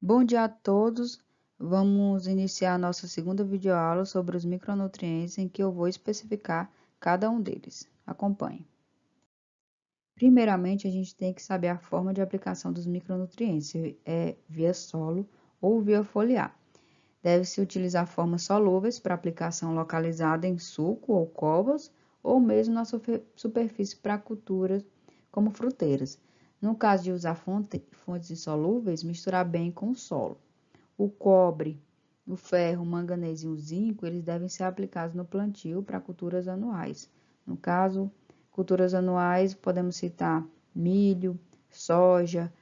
Bom dia a todos. Vamos iniciar a nossa segunda videoaula sobre os micronutrientes, em que eu vou especificar cada um deles. Acompanhe. Primeiramente, a gente tem que saber a forma de aplicação dos micronutrientes, se é via solo ou via foliar. Deve-se utilizar formas solúveis para aplicação localizada em suco ou covas, ou mesmo na superfície para culturas como fruteiras. No caso de usar fontes insolúveis, misturar bem com o solo. O cobre, o ferro, o manganês e o zinco, eles devem ser aplicados no plantio para culturas anuais. No caso, culturas anuais, podemos citar milho, soja,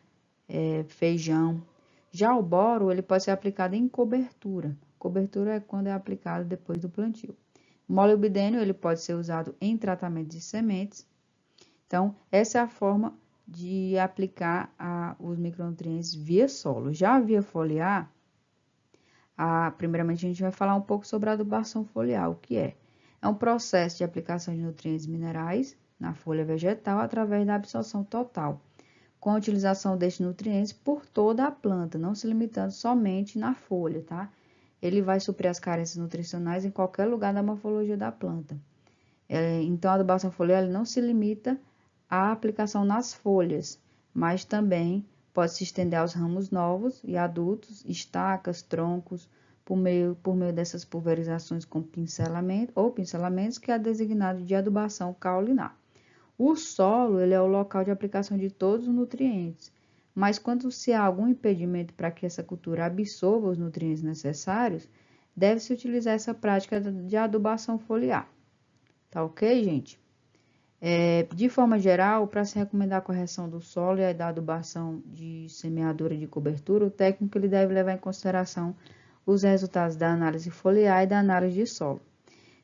feijão. Já o boro, ele pode ser aplicado em cobertura. Cobertura é quando é aplicado depois do plantio. O molibdênio, ele pode ser usado em tratamento de sementes. Então, essa é a forma de aplicar os micronutrientes via solo. Já via foliar, primeiramente a gente vai falar um pouco sobre a adubação foliar, o que é? É um processo de aplicação de nutrientes minerais na folha vegetal através da absorção total, com a utilização destes nutrientes por toda a planta, não se limitando somente na folha, tá? Ele vai suprir as carências nutricionais em qualquer lugar da morfologia da planta. Então, a adubação foliar não se limita à aplicação nas folhas, mas também pode se estender aos ramos novos e adultos, estacas, troncos, por meio dessas pulverizações com pincelamento ou pincelamentos, que é designado de adubação caulinar. O solo, ele é o local de aplicação de todos os nutrientes, mas quando se há algum impedimento para que essa cultura absorva os nutrientes necessários, deve-se utilizar essa prática de adubação foliar. Tá ok, gente? De forma geral, para se recomendar a correção do solo e a da adubação de semeadura e de cobertura, o técnico ele deve levar em consideração os resultados da análise foliar e da análise de solo.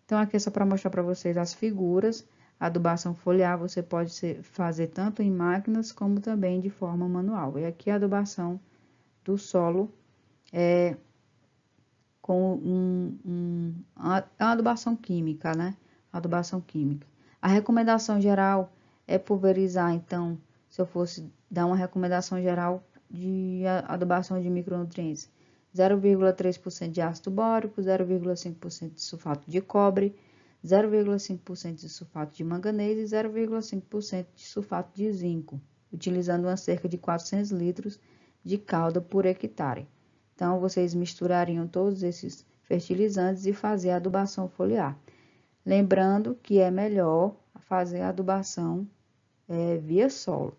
Então, aqui é só para mostrar para vocês as figuras. A adubação foliar você pode fazer tanto em máquinas como também de forma manual. E aqui a adubação do solo é com uma adubação química, né? Adubação química. A recomendação geral é pulverizar, então, se eu fosse dar uma recomendação geral de adubação de micronutrientes, 0,3% de ácido bórico, 0,5% de sulfato de cobre, 0,5% de sulfato de manganês e 0,5% de sulfato de zinco, utilizando uma cerca de 400 litros de calda por hectare. Então, vocês misturariam todos esses fertilizantes e fazer a adubação foliar. Lembrando que é melhor fazer a adubação via solo.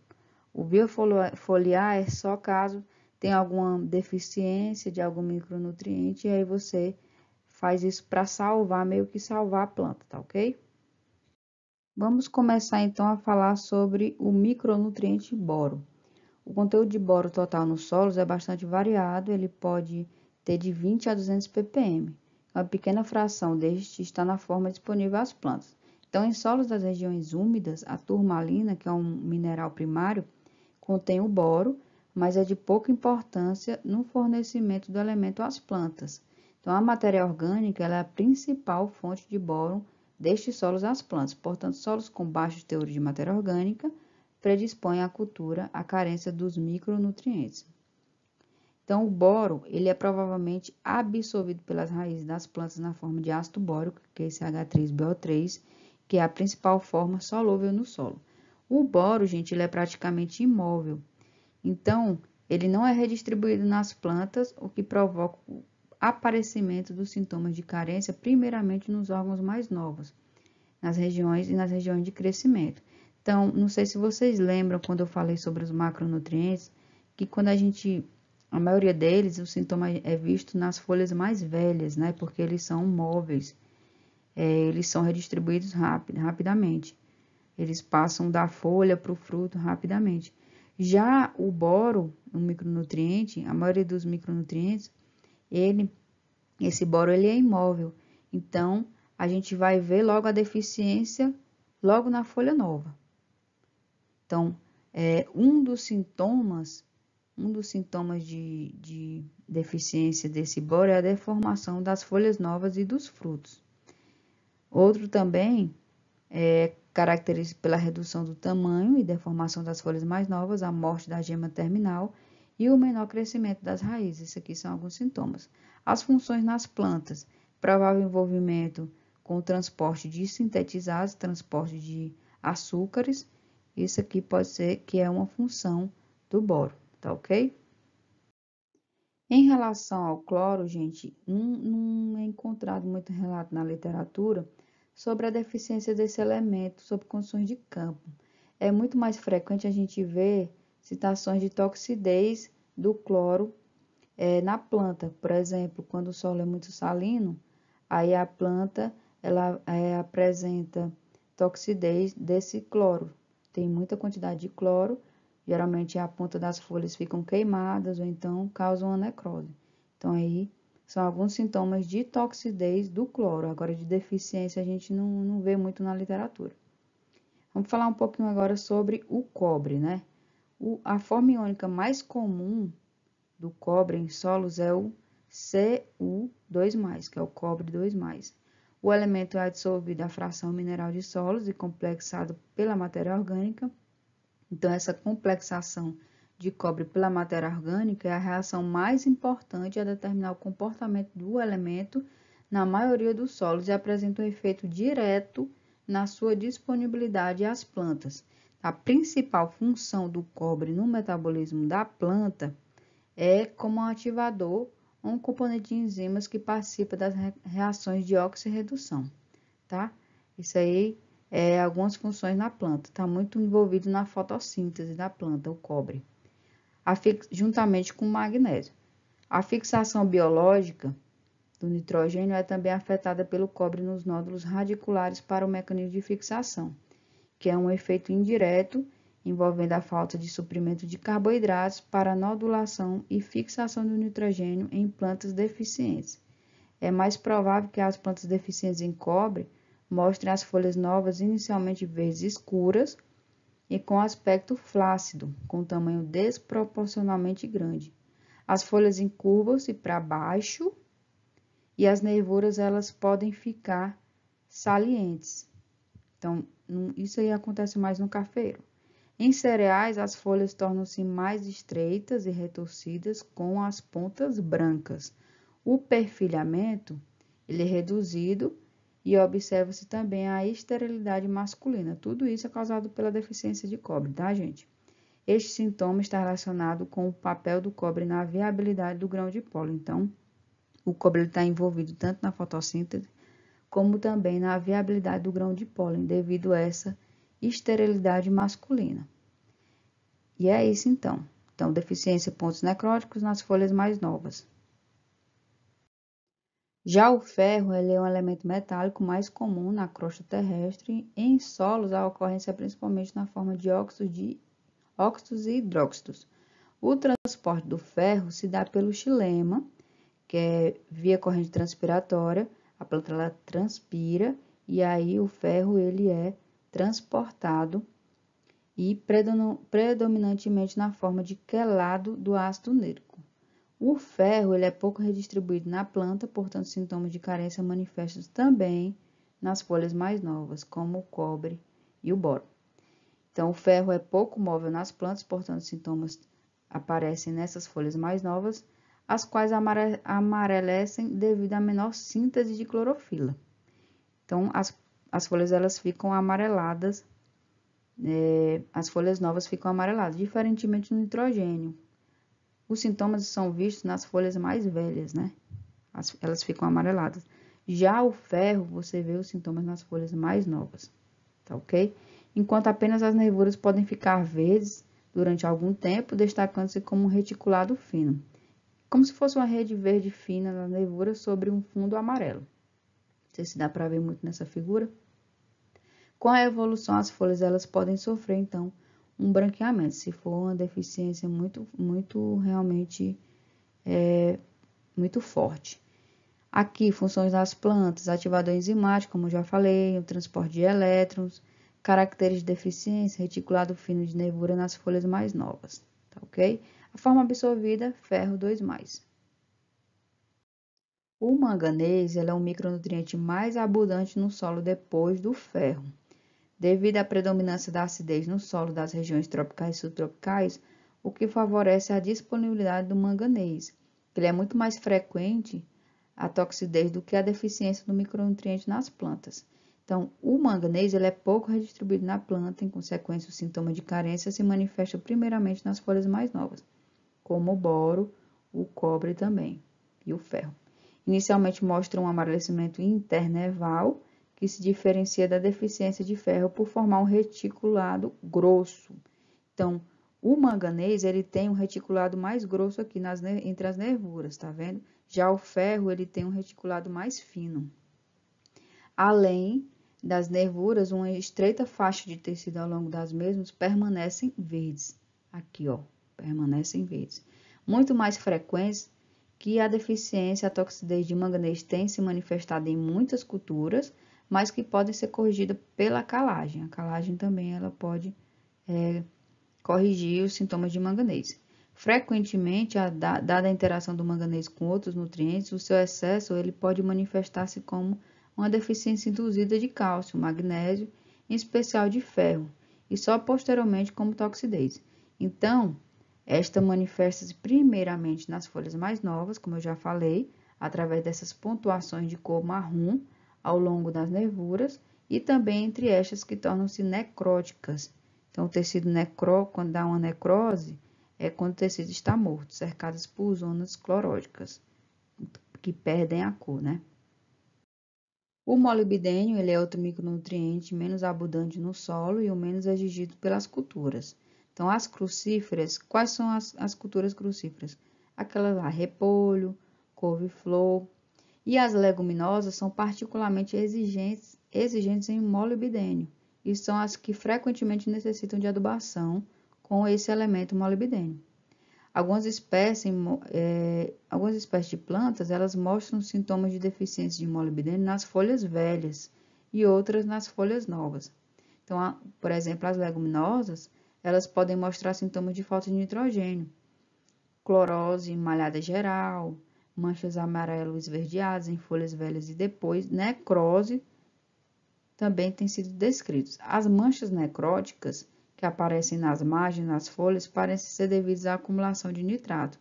O via foliar é só caso tenha alguma deficiência de algum micronutriente, e aí você faz isso para salvar, meio que salvar a planta, tá ok? Vamos começar então a falar sobre o micronutriente boro. O conteúdo de boro total nos solos é bastante variado, ele pode ter de 20 a 200 ppm. Uma pequena fração deste está na forma disponível às plantas. Então, em solos das regiões úmidas, a turmalina, que é um mineral primário, contém o boro, mas é de pouca importância no fornecimento do elemento às plantas. Então, a matéria orgânica ela é a principal fonte de boro destes solos às plantas. Portanto, solos com baixo teor de matéria orgânica predispõe a cultura à carência dos micronutrientes. Então, o boro, ele é provavelmente absorvido pelas raízes das plantas na forma de ácido bórico, que é esse H3BO3, que é a principal forma solúvel no solo. O boro, gente, ele é praticamente imóvel. Então, ele não é redistribuído nas plantas, o que provoca o aparecimento dos sintomas de carência, primeiramente nos órgãos mais novos, nas regiões de crescimento. Então, não sei se vocês lembram quando eu falei sobre os macronutrientes, que quando a maioria deles, o sintoma é visto nas folhas mais velhas, né? Porque eles são móveis, eles são redistribuídos rapidamente. Eles passam da folha para o fruto rapidamente. Já o boro, um micronutriente, a maioria dos micronutrientes, esse boro ele é imóvel. Então, a gente vai ver logo a deficiência logo na folha nova. Então, um dos sintomas de deficiência desse boro é a deformação das folhas novas e dos frutos. Outro também é caracterizado pela redução do tamanho e deformação das folhas mais novas, a morte da gema terminal e o menor crescimento das raízes. Isso aqui são alguns sintomas. As funções nas plantas, provável envolvimento com o transporte de sintetizados, transporte de açúcares. Isso aqui pode ser que é uma função do boro, tá ok? Em relação ao cloro, gente, não é encontrado muito relato na literatura sobre a deficiência desse elemento sob condições de campo. É muito mais frequente a gente ver citações de toxidez do cloro na planta. Por exemplo, quando o solo é muito salino, aí a planta ela apresenta toxidez desse cloro. Tem muita quantidade de cloro, geralmente a ponta das folhas ficam queimadas ou então causam uma necrose. Então aí são alguns sintomas de toxidez do cloro. Agora de deficiência a gente não vê muito na literatura. Vamos falar um pouquinho agora sobre o cobre, né? A forma iônica mais comum do cobre em solos é o Cu2+, que é o cobre 2+. O elemento é dissolvido à fração mineral de solos e complexado pela matéria orgânica. Então, essa complexação de cobre pela matéria orgânica é a reação mais importante a determinar o comportamento do elemento na maioria dos solos e apresenta um efeito direto na sua disponibilidade às plantas. A principal função do cobre no metabolismo da planta é como um ativador ou um componente de enzimas que participa das reações de oxirredução, tá? Isso aí é algumas funções na planta, está muito envolvido na fotossíntese da planta, o cobre, juntamente com o magnésio. A fixação biológica do nitrogênio é também afetada pelo cobre nos nódulos radiculares para o mecanismo de fixação, que é um efeito indireto envolvendo a falta de suprimento de carboidratos para a nodulação e fixação do nitrogênio em plantas deficientes. É mais provável que as plantas deficientes em cobre mostrem as folhas novas inicialmente verdes escuras e com aspecto flácido, com tamanho desproporcionalmente grande. As folhas encurvam-se para baixo e as nervuras elas podem ficar salientes. Então, isso aí acontece mais no cafeiro. Em cereais, as folhas tornam-se mais estreitas e retorcidas com as pontas brancas. O perfilhamento ele é reduzido e observa-se também a esterilidade masculina. Tudo isso é causado pela deficiência de cobre, tá, gente? Este sintoma está relacionado com o papel do cobre na viabilidade do grão de pólen. Então, o cobre está envolvido tanto na fotossíntese como também na viabilidade do grão de pólen, devido a essa esterilidade masculina. E é isso então. Então, deficiência de pontos necróticos nas folhas mais novas. Já o ferro, ele é um elemento metálico mais comum na crosta terrestre. Em solos, a ocorrência é principalmente na forma de óxidos e hidróxidos. O transporte do ferro se dá pelo xilema, que é via corrente transpiratória. A planta ela transpira e aí o ferro ele é transportado e predominantemente na forma de quelado do ácido nítrico. O ferro ele é pouco redistribuído na planta, portanto, sintomas de carência manifestam também nas folhas mais novas, como o cobre e o boro. Então, o ferro é pouco móvel nas plantas, portanto, sintomas aparecem nessas folhas mais novas, as quais amarelecem devido à menor síntese de clorofila. Então, as folhas elas ficam amareladas, as folhas novas ficam amareladas, diferentemente do nitrogênio. Os sintomas são vistos nas folhas mais velhas, né? Elas ficam amareladas. Já o ferro, você vê os sintomas nas folhas mais novas, tá ok? Enquanto apenas as nervuras podem ficar verdes durante algum tempo, destacando-se como um reticulado fino, como se fosse uma rede verde fina na nervura sobre um fundo amarelo. Não sei se dá para ver muito nessa figura. Com a evolução, as folhas elas podem sofrer, então, um branqueamento, se for uma deficiência realmente muito forte. Aqui, funções das plantas, ativador enzimático, como já falei, o transporte de elétrons, caracteres de deficiência, reticulado fino de nervura nas folhas mais novas, tá ok? A forma absorvida, ferro 2+. O manganês é um micronutriente mais abundante no solo depois do ferro. Devido à predominância da acidez no solo das regiões tropicais e subtropicais, o que favorece a disponibilidade do manganês. Ele é muito mais frequente a toxidez do que a deficiência do micronutriente nas plantas. Então, o manganês ele é pouco redistribuído na planta, em consequência, o sintoma de carência se manifesta primeiramente nas folhas mais novas, como o boro, o cobre também, e o ferro. Inicialmente mostra um amarelecimento internerval, que se diferencia da deficiência de ferro por formar um reticulado grosso. Então, o manganês, ele tem um reticulado mais grosso aqui entre as nervuras, tá vendo? Já o ferro, ele tem um reticulado mais fino. Além das nervuras, uma estreita faixa de tecido ao longo das mesmas permanecem verdes. Aqui, ó, permanecem verdes. Muito mais frequentes que a deficiência, a toxidez de manganês tem se manifestado em muitas culturas, mas que podem ser corrigidas pela calagem. A calagem também ela pode corrigir os sintomas de manganês. Frequentemente, dada a interação do manganês com outros nutrientes, o seu excesso ele pode manifestar-se como uma deficiência induzida de cálcio, magnésio, em especial de ferro, e só posteriormente como toxidez. Então, esta manifesta-se primeiramente nas folhas mais novas, como eu já falei, através dessas pontuações de cor marrom ao longo das nervuras, e também entre estas que tornam-se necróticas. Então, o tecido quando dá uma necrose, é quando o tecido está morto, cercadas por zonas cloróticas, que perdem a cor, né? O molibdênio, ele é outro micronutriente menos abundante no solo e o menos exigido pelas culturas. Então, as crucíferas, quais são as culturas crucíferas? Aquelas lá, repolho, couve-flor. E as leguminosas são particularmente exigentes em molibdênio, e são as que frequentemente necessitam de adubação com esse elemento molibdênio. Algumas espécies de plantas, elas mostram sintomas de deficiência de molibdênio nas folhas velhas e outras nas folhas novas. Então, por exemplo, as leguminosas, elas podem mostrar sintomas de falta de nitrogênio, clorose malhada geral, manchas amarelo esverdeadas em folhas velhas e depois necrose também tem sido descritos. As manchas necróticas que aparecem nas margens das folhas parecem ser devidas à acumulação de nitrato.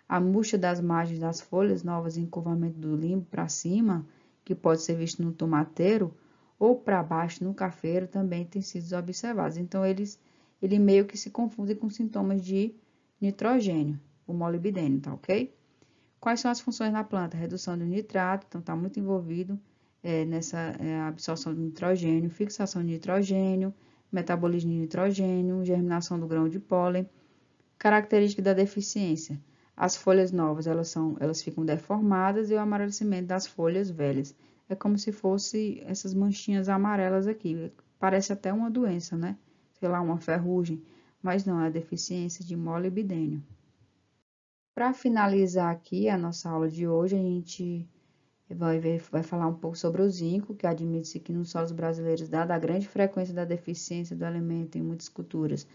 A murcha das margens das folhas novas em curvamento do limbo para cima, que pode ser visto no tomateiro, ou para baixo no cafeiro, também tem sido observados. Então, ele meio que se confunde com sintomas de nitrogênio, o molibdênio, tá ok? Quais são as funções na planta? Redução do nitrato, então está muito envolvido nessa absorção de nitrogênio, fixação de nitrogênio, metabolismo de nitrogênio, germinação do grão de pólen. Característica da deficiência: as folhas novas elas ficam deformadas e o amarelecimento das folhas velhas. É como se fosse essas manchinhas amarelas aqui. Parece até uma doença, né? Sei lá, uma ferrugem, mas não, é a deficiência de molibdênio. Para finalizar aqui a nossa aula de hoje, a gente vai falar um pouco sobre o zinco, que admite-se que nos solos brasileiros, dada a grande frequência da deficiência do alimento em muitas culturas,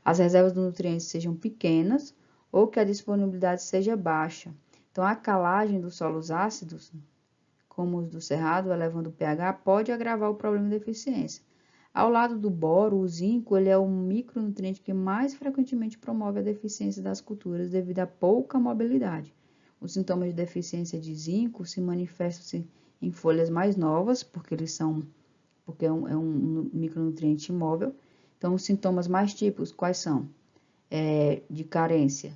as reservas de nutrientes sejam pequenas ou que a disponibilidade seja baixa. Então, a calagem dos solos ácidos, como os do cerrado, elevando o pH, pode agravar o problema de deficiência. Ao lado do boro, o zinco ele é o micronutriente que mais frequentemente promove a deficiência das culturas devido à pouca mobilidade. Os sintomas de deficiência de zinco se manifestam em folhas mais novas, porque é um micronutriente imóvel. Então, os sintomas mais típicos, quais são? De carência.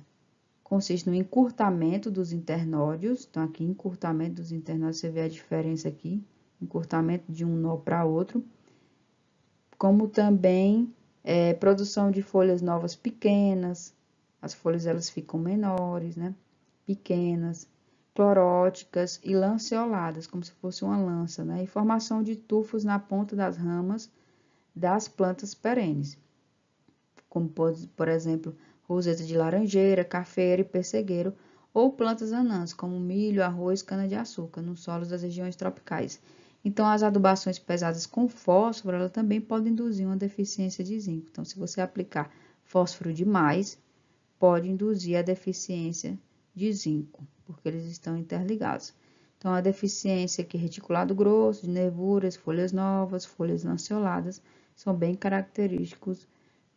Consiste no encurtamento dos internódios. Então, aqui, encurtamento dos internódios, você vê a diferença aqui. Encurtamento de um nó para outro. Como também produção de folhas novas pequenas. As folhas, elas ficam menores, né? Pequenas, cloróticas e lanceoladas, como se fosse uma lança, né? E formação de tufos na ponta das ramas das plantas perenes, como por exemplo, roseta de laranjeira, cafeira e pessegueiro, ou plantas anãs, como milho, arroz, cana-de-açúcar, nos solos das regiões tropicais. Então, as adubações pesadas com fósforo, ela também pode induzir uma deficiência de zinco. Então, se você aplicar fósforo demais, pode induzir a deficiência de zinco, porque eles estão interligados. Então, a deficiência aqui, reticulado grosso, de nervuras, folhas novas, folhas lanceoladas, são bem característicos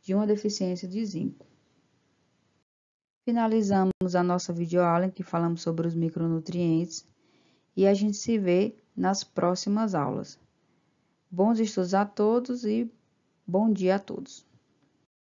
de uma deficiência de zinco. Finalizamos a nossa videoaula em que falamos sobre os micronutrientes e a gente se vê nas próximas aulas. Bons estudos a todos e bom dia a todos.